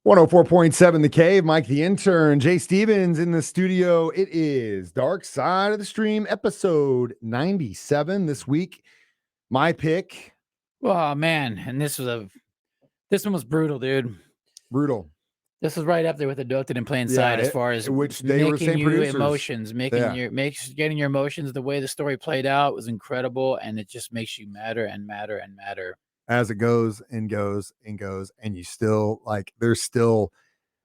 104.7 The Cave, Mike the Intern, Jay Stevens in the studio. It is Dark Side of the Stream, episode 97 this week. My pick. Oh, man. And this one was brutal, dude. Brutal. This was right up there with Abducted in Plain Sight as far as which they were saying producers. Emotions, getting your emotions. The way the story played out was incredible, and it just makes you madder and madder and madder. As it goes and goes and goes, and you still there's still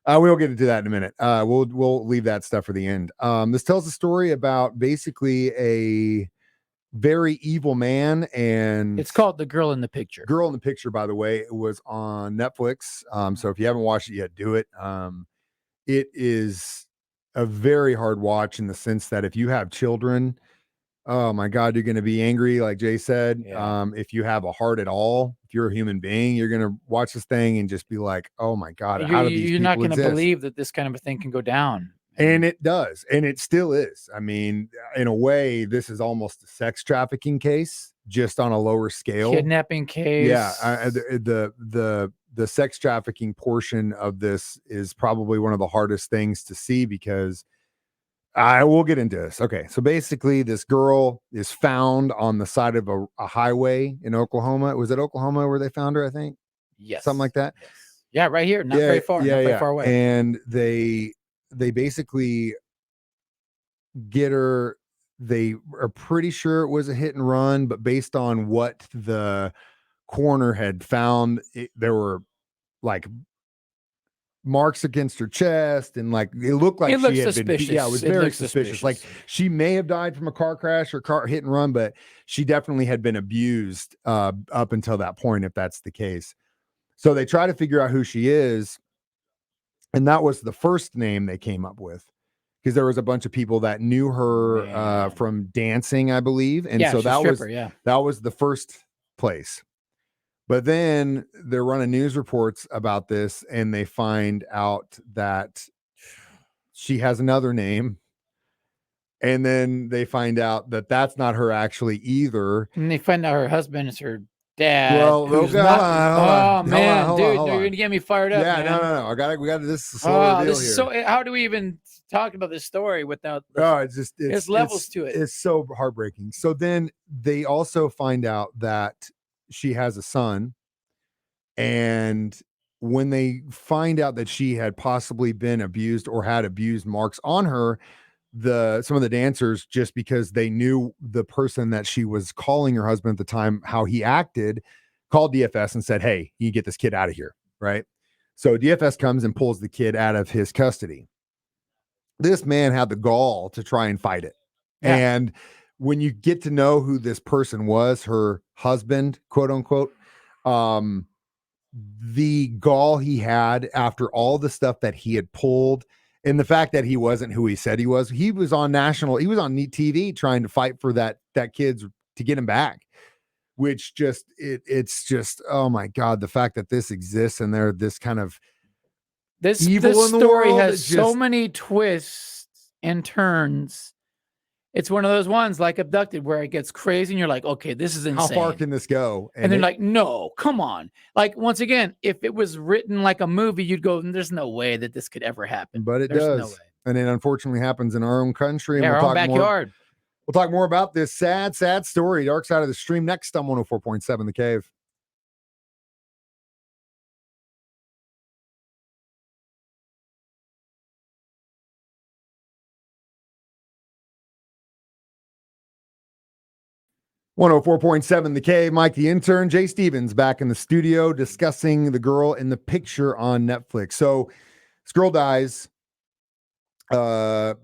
we'll get into that in a minute. We'll leave that stuff for the end. This tells a story about basically a very evil man, and it's called The Girl in the Picture. Girl in the Picture, by the way, it was on Netflix. So if you haven't watched it yet, do it. It is a very hard watch in the sense that if you have children, oh my God, you're going to be angry. Like Jay said, if you have a heart at all, if you're a human being, you're going to watch this thing and just be like, oh my God, how do these people You're not going to exist? Believe that this kind of a thing can go down. And it does. And it still is. I mean, in a way, this is almost a sex trafficking case, just on a lower scale. Kidnapping case. Yeah. The sex trafficking portion of this is probably one of the hardest things to see because I will get into this. Okay. So basically, this girl is found on the side of a highway in Oklahoma. Was it Oklahoma where they found her, I think? Yes. Something like that. Yes. Yeah, right here. Not very far. Not very far away. And they basically get her. They are pretty sure it was a hit and run, but based on what the coroner had found, there were like marks against her chest, and like it looked like she had suspicious. Been. Yeah, it was very suspicious. Like she may have died from a car crash or car hit and run, but she definitely had been abused up until that point, if that's the case. So they try to figure out who she is. And that was the first name they came up with because there was a bunch of people that knew her from dancing, I believe. And so that was the first place. But then they're running news reports about this, and they find out that she has another name. And then they find out that that's not her actually either. And they find out her husband is her dad. Well, hold on, dude, you're gonna get me fired up. Yeah, man. No. We got this. Slow deal here. So how do we even talk about this story without? It's levels to it. It's so heartbreaking. So then they also find out that she has a son, and when they find out that she had possibly been abused or had abused marks on her, some of the dancers, just because they knew the person that she was calling her husband at the time, how he acted, called DFS and said, hey, you get this kid out of here. Right. So DFS comes and pulls the kid out of his custody. This man had the gall to try and fight it. Yeah. And when you get to know who this person was, her husband, quote unquote, the gall he had after all the stuff that he had pulled, and the fact that he wasn't who he said he was on TV trying to fight for that kid's to get him back, which just, it's just, oh my God, the fact that this exists and they're this kind of evil this in the story world has so many twists and turns. It's one of those ones like Abducted where it gets crazy and you're like, okay, this is insane. How far can this go? And they're like, no, come on. Like, once again, if it was written like a movie, you'd go, there's no way that this could ever happen. But there's does. No way. And it unfortunately happens in our own country. And our own backyard. We'll talk more about this sad story, Dark Side of the Stream, next on 104.7 The Cave. .7 The Cave, Mike the Intern, Jay Stevens back in the studio discussing The Girl in the Picture on Netflix. So this girl dies. I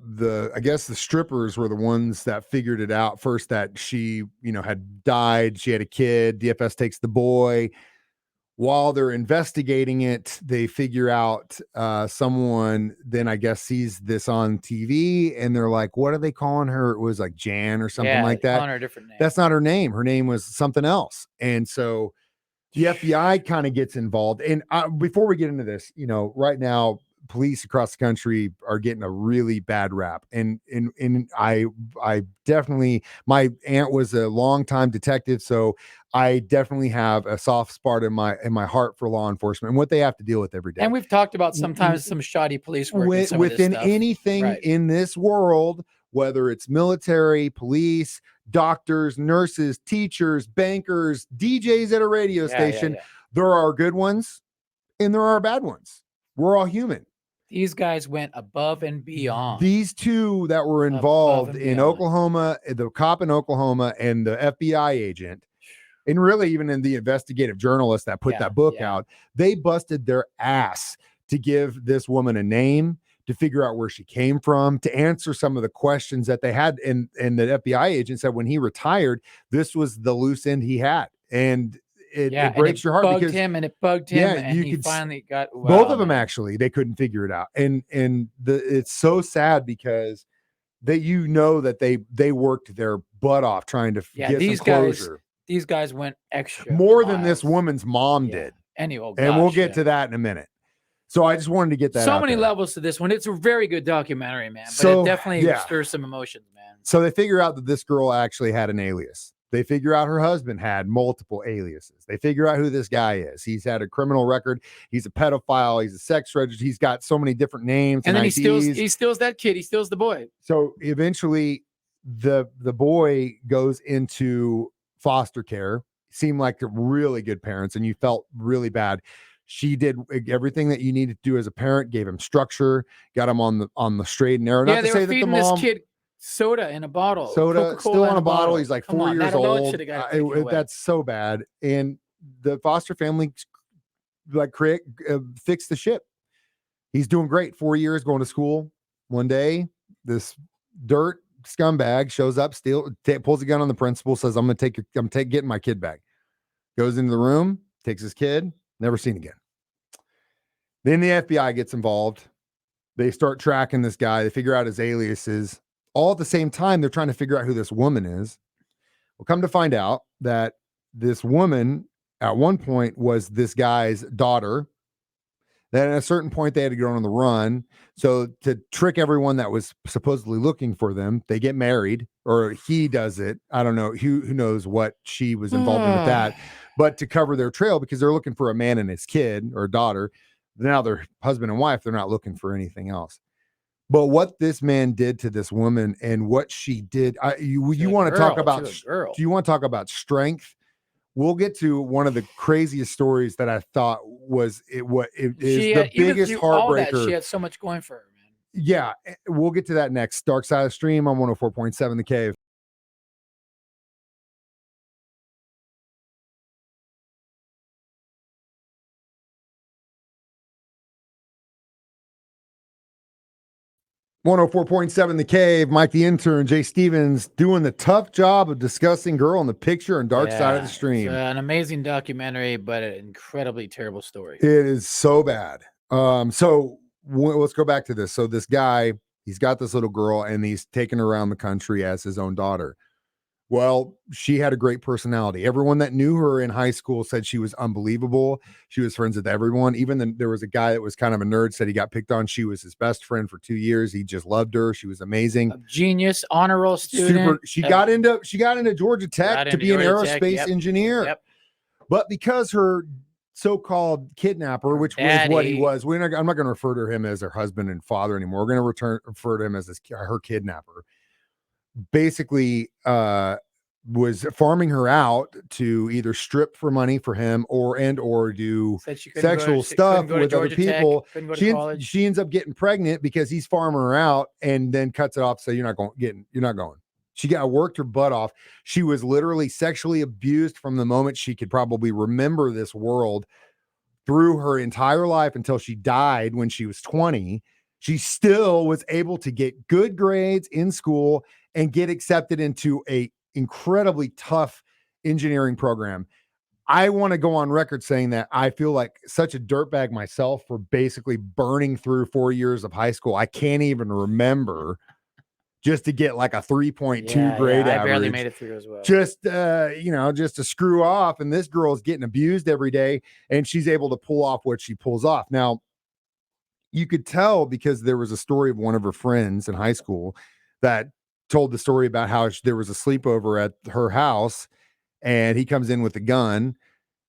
guess the strippers were the ones that figured it out first that she, had died. She had a kid. DFS takes the boy. While they're investigating it, they figure out someone then I guess sees this on TV and they're like, what are they calling her? It was like Jan or something like that. Calling her a different name. That's not her name. Her name was something else. And so the FBI kind of gets involved. And before we get into this, right now, police across the country are getting a really bad rap. And I definitely, my aunt was a longtime detective, so I definitely have a soft spot in my heart for law enforcement and what they have to deal with every day. And we've talked about sometimes some shoddy police work and some Within of this stuff. anything Right. in this world, whether it's military, police, doctors, nurses, teachers, bankers, DJs at a radio station, there are good ones and there are bad ones. We're all human. These guys went above and beyond. These two that were involved in Oklahoma, the cop in Oklahoma and the FBI agent, and really even in the investigative journalist that put that book out, they busted their ass to give this woman a name, to figure out where she came from, to answer some of the questions that they had. And the FBI agent said when he retired, this was the loose end he had. And it breaks your heart because it bugged him, and he finally got both of them. Actually, they couldn't figure it out, and it's so sad because that they worked their butt off trying to get some closure. These guys went extra more than this woman's mom did. Anyway, and we'll get to that in a minute. So I just wanted to get that. So many levels to this one. It's a very good documentary, man. But it definitely stirs some emotions, man. So they figure out that this girl actually had an alias. They figure out her husband had multiple aliases. They figure out who this guy is. He's had a criminal record. He's a pedophile. He's a sex register. He's got so many different names. And then IDs. he steals that kid. He steals the boy. So eventually the boy goes into foster care. Seemed like really good parents, and you felt really bad. She did everything that you needed to do as a parent, gave him structure, got him on the straight and narrow. Not to say that the mom, this kid soda in a bottle. Soda still on a bottle. He's like 4 years old. That's so bad. And the foster family fixed the ship. He's doing great. 4 years going to school. One day, this dirt scumbag shows up, pulls a gun on the principal, says, I'm getting my kid back. Goes into the room, takes his kid, never seen again. Then the FBI gets involved. They start tracking this guy. They figure out his aliases. All at the same time, they're trying to figure out who this woman is. We'll come to find out that this woman at one point was this guy's daughter. Then at a certain point, they had to go on the run. So to trick everyone that was supposedly looking for them, they get married, or he does it. I don't know who knows what she was involved in with that, but to cover their trail because they're looking for a man and his kid or daughter. Now they're husband and wife. They're not looking for anything else. But what this man did to this woman and what she did, you want to talk about? Do you want to talk about strength? We'll get to one of the craziest stories that I thought was the biggest heartbreaker. She had so much going for her, man. Yeah, we'll get to that next. Dark Side of the Stream on 104.7 The Cave. .7 The Cave. Mike the Intern, Jay Stevens doing the tough job of discussing Girl in the Picture and Dark Side of the Stream. It's an amazing documentary, but an incredibly terrible story. It is so bad. So let's go back to this. So this guy, he's got this little girl and he's taken her around the country as his own daughter. Well, she had a great personality. Everyone that knew her in high school said she was unbelievable. She was friends with everyone. Even there was a guy that was kind of a nerd, said he got picked on. She was his best friend for 2 years. He just loved her. She was amazing. A genius, honor roll student. She got into Georgia Tech to be an aerospace engineer. Yep. But because her so-called kidnapper, which was what he was, I'm not going to refer to him as her husband and father anymore. We're going to refer to him as her kidnapper. Basically was farming her out to either strip for money for him or do sexual stuff with other people. She ends up getting pregnant because he's farming her out and then cuts it off. So you're not going. She worked her butt off. She was literally sexually abused from the moment she could probably remember this world through her entire life until she died when she was 20. She still was able to get good grades in school and get accepted into a incredibly tough engineering program. I want to go on record saying that I feel like such a dirtbag myself for basically burning through 4 years of high school. I can't even remember just to get like a 3.2 grade average. I barely made it through as well. Just to screw off. And this girl is getting abused every day and she's able to pull off what she pulls off. Now, you could tell because there was a story of one of her friends in high school that told the story about how there was a sleepover at her house and he comes in with a gun.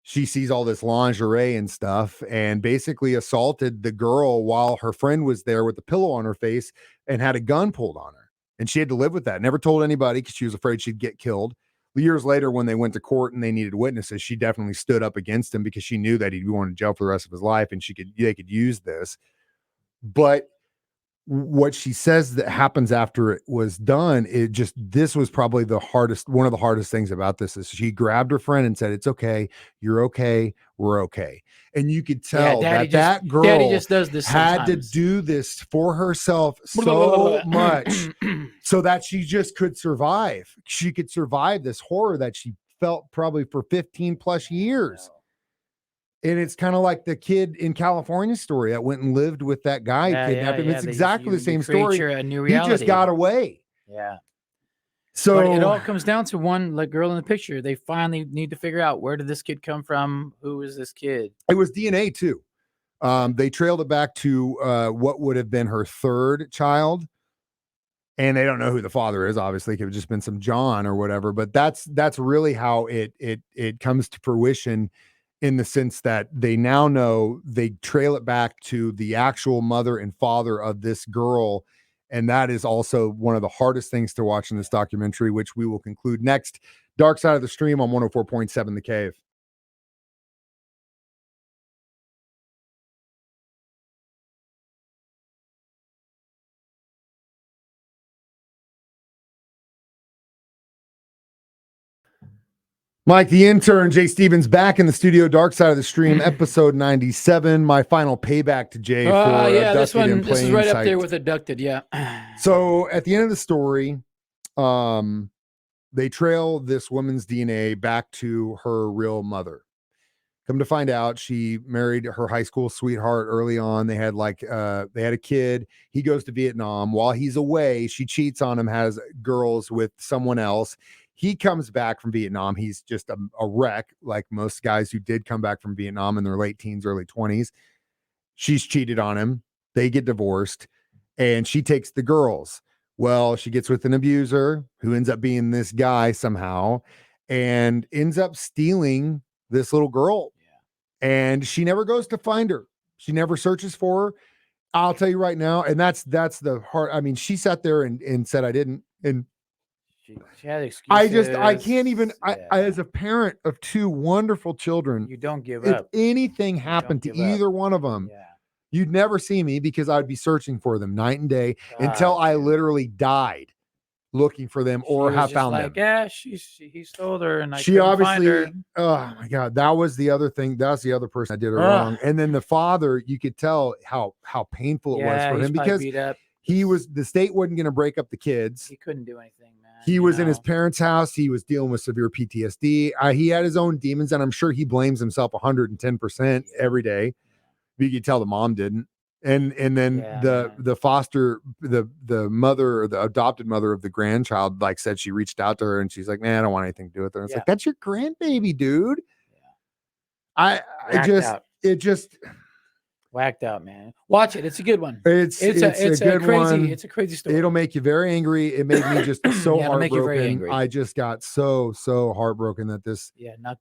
She sees all this lingerie and stuff and basically assaulted the girl while her friend was there with a pillow on her face and had a gun pulled on her. And she had to live with that. Never told anybody because she was afraid she'd get killed. Years later, when they went to court and they needed witnesses, she definitely stood up against him because she knew that he'd be going to jail for the rest of his life and they could use this. But what she says that happens after it was done, this was probably one of the hardest things about this is she grabbed her friend and said, "It's okay. You're okay. We're okay." And you could tell that girl Daddy just does this had sometimes. to do this for herself so much so that she just could survive. She could survive this horror that she felt probably for 15 plus years. And it's kind of like the kid in California story that went and lived with that guy, kidnapped him. It's exactly the same story. A new reality. He just got away. Yeah. So but it all comes down to one, like girl in the picture. They finally need to figure out, where did this kid come from? Who is this kid? It was DNA too. They trailed it back to what would have been her third child. And they don't know who the father is. Obviously, it could have just been some John or whatever. But that's really how it comes to fruition, in the sense that they now know. They trail it back to the actual mother and father of this girl. And that is also one of the hardest things to watch in this documentary, which we will conclude next. Dark Side of the Stream on 104.7 The Cave. Mike, the intern, Jay Stevens, back in the studio. Dark Side of the Stream, episode 97. My final payback to Jay for Abducted this is right up there with Abducted. Yeah. So at the end of the story, they trail this woman's DNA back to her real mother. Come to find out, she married her high school sweetheart early on. They had a kid. He goes to Vietnam. While he's away, she cheats on him, has girls with someone else. He comes back from Vietnam. He's just a wreck, like most guys who did come back from Vietnam in their late teens, early 20s. She's cheated on him. They get divorced, and she takes the girls. Well, she gets with an abuser who ends up being this guy somehow, and ends up stealing this little girl. Yeah. And she never goes to find her. She never searches for her. I'll tell you right now, and that's the heart. I mean, she sat there and said, "I didn't." And she had excuses. I can't even, I, as a parent of two wonderful children, you don't give if up. anything happened to either one of them, you'd never see me because I'd be searching for them night and day until I literally died looking for them or have found them. Yeah, he stole her, and she obviously, oh my God, that was the other thing. That's the other person that did her wrong. And then the father, you could tell how painful it was for him because the state wasn't going to break up the kids. He couldn't do anything, man. He was in his parents' house. He was dealing with severe PTSD. He had his own demons, and I'm sure he blames himself 110% every day. You could tell the mom didn't. And then the foster, the mother or the adopted mother of the grandchild, like said she reached out to her and she's like, "Man, I don't want anything to do with her." And it's like, that's your grandbaby, dude. Yeah. It just whacked out, man. Watch it. It's a good one. It's a good one. It's a crazy story. It'll make you very angry. It made me just so heartbroken. I just got so heartbroken that this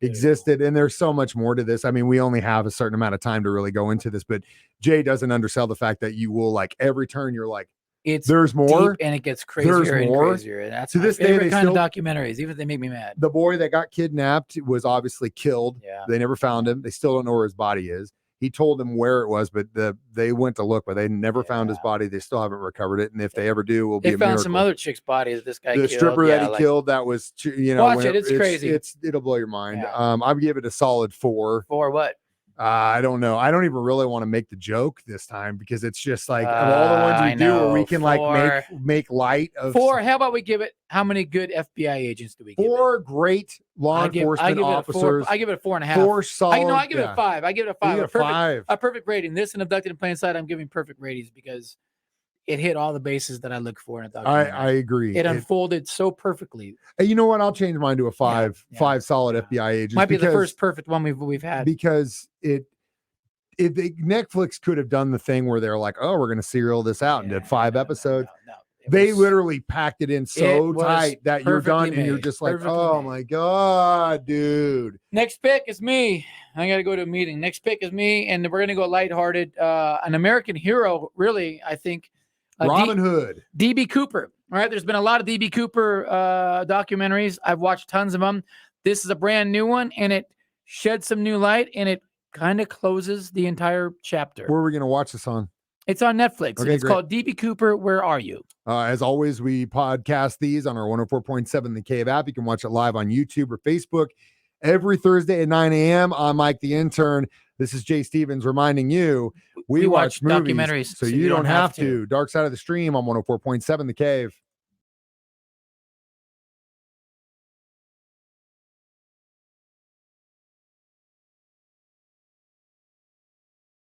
existed. And there's so much more to this. I mean, we only have a certain amount of time to really go into this, but Jay doesn't undersell the fact that you will, like, every turn you're like, there's more, and it gets crazier and crazier. And that's to this day, kind of documentaries, even if they make me mad. The boy that got kidnapped was obviously killed. Yeah. They never found him. They still don't know where his body is. He told them where it was, but they went to look, but they never found his body. They still haven't recovered it, and if they ever do, will be a miracle. They found some other chick's body that this guy killed. The stripper that he killed, that was, watch it. It's crazy. It'll blow your mind. Yeah. I'd give it a solid 4. 4 what? I don't know. I don't even really want to make the joke this time because it's just like of all the ones we do where we can 4. Like make light of 4. How about we give it? How many good FBI agents do we give 4 it? Great law enforcement officers. I give it a 4.5. 4 solid. I give it a 5. I give it a 5. A perfect rating. This and Abducted in Plain Sight, I'm giving perfect ratings because it hit all the bases that I look for in a documentary. I agree. It unfolded so perfectly. You know what? I'll change mine to a 5. 5 solid FBI agents. Might be the first perfect one we've had because Netflix could have done the thing where they're like, oh, we're going to serial this out and did 5 episodes. No. They literally packed it in so tight that you're done and you're just like, oh my God, dude. Next pick is me. I got to go to a meeting. Next pick is me, and we're going to go lighthearted. An American hero, really, I think. Robin Hood. D.B. Cooper. All right, there's been a lot of D.B. Cooper documentaries. I've watched tons of them. This is a brand new one, and it sheds some new light, and it kind of closes the entire chapter. Where are we going to watch this on? It's on Netflix. Okay, it's called D.B. Cooper, Where Are You? As always, we podcast these on our 104.7 The Cave app. You can watch it live on YouTube or Facebook every Thursday at 9 a.m. I'm Mike the Intern. This is Jay Stevens reminding you we watch movies documentaries so you don't have to. Dark Side of the Stream on 104.7 The Cave.